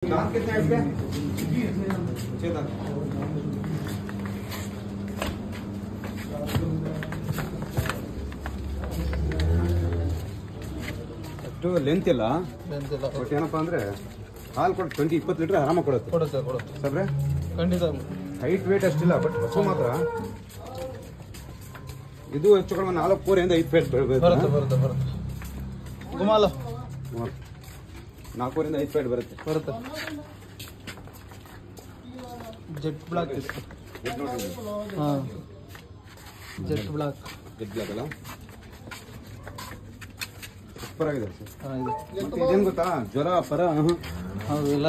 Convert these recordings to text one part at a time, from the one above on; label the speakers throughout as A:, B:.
A: दांत कितने हैं इसके? 6 दांत। ಅಷ್ಟು ಲೆಂತ್ ಇಲ್ಲ ಬಟ್ ಏನಪ್ಪಾ ಅಂದ್ರೆ ಹಾಲು ಕೊಟ್ಟು 20-20 ಲೀಟರ್ ಆರಾಮಾಗಿ ಕೊಡುತ್ತೆ ಸಾಬ್ರೆ
B: ಖಂಡಿತ
A: ಹೈಟ್ ವೇಟ್ ಅಷ್ಟಿಲ್ಲ ಬಟ್ ಹಸು ಮಾತ್ರ ಇದು ಹೆಚ್ಚು ಕಡಿಮೆ 4 5 ಫೀಟ್
B: ಬರುತ್ತೆ ಗುಮಾಲ
A: 4 5 ಫೀಟ್ ಬರುತ್ತೆ
B: ಜೆಟ್ ಬ್ಲಾಕ್ ಹಾಂ ಜೆಟ್ ಬ್ಲಾಕ್
A: ಅಲ್ಲ ಸೂಪರ್ ಆಗಿದೆ
B: ಇದು
A: ಇದೇನು ಗೊತ್ತಾ ಜ್ವರ ಪರ
B: ಹೌದು ಎಲ್ಲ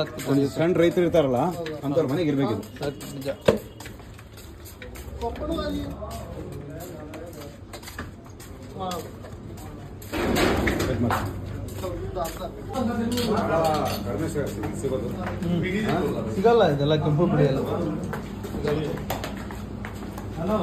A: ಸಣ್ಣ ರೈತರು ಇರ್ತಾರಲ್ಲ ಅಂತವ್ರ ಮನೆಗೆ ಇರ್ಬೇಕಿದು
B: ನಿಜ
A: ಕಡಿಮೆ ಸಿಗೋದು
B: ಸಿಗಲ್ಲ ಇದೆಲ್ಲ ಕೆಂಪು ಬಿಡಿಯಲ್ಲ ಹಲೋ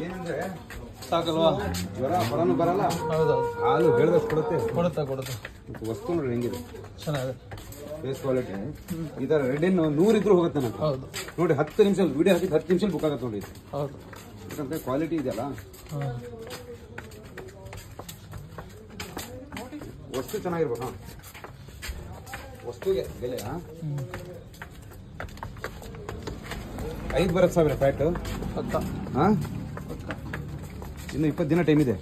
A: ಏನಂದ್ರೆ
B: ಸಾಕಲ್ವಾ
A: ಜ್ವರ ಪರನು ಬರಲ್ಲ
B: ಹೌದೌದು
A: ಹಾಲು ಹೇಳಿದಷ್ಟು ಕೊಡುತ್ತೆ
B: ಕೊಡುತ್ತೆ
A: ವಸ್ತು ನೋಡಿ ಹೆಂಗಿದೆ
B: ಚೆನ್ನಾಗಿದೆ
A: ಬೇಸ್ ಕ್ವಾಲಿಟಿ ಈ ತರ ರೆಡ್ 100 ಇದ್ರೂ ಹೋಗುತ್ತೆ ನನಗೆ
B: ಹೌದು
A: ನೋಡಿ 10 ನಿಮಿಷ ವಿಡಿಯೋ ಹಾಕಿ 10 ನಿಮಿಷ ಬುಕ್ ಆಗುತ್ತೆ ನೋಡಿ
B: ಹೌದು
A: ಯಾಕಂದ್ರೆ ಕ್ವಾಲಿಟಿ ಇದೆಯಲ್ಲ ವಸ್ತು ಚೆನ್ನಾಗಿರ್ಬೇಕು ವಸ್ತುಗೆ ಬೆಲೆ 5 ಬರುತ್ತೆ ಸಾವಿರ ಫ್ಯಾಟ್ ಹಾ ಇನ್ನು 20 ದಿನ ಟೈಮ್ ಇದೆ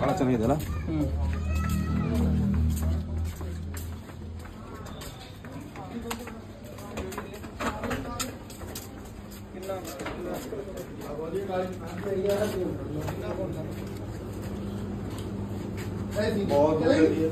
A: ಬಹಳ ಚೆನ್ನಾಗಿದೆ ಅಲ್ಲ बहुत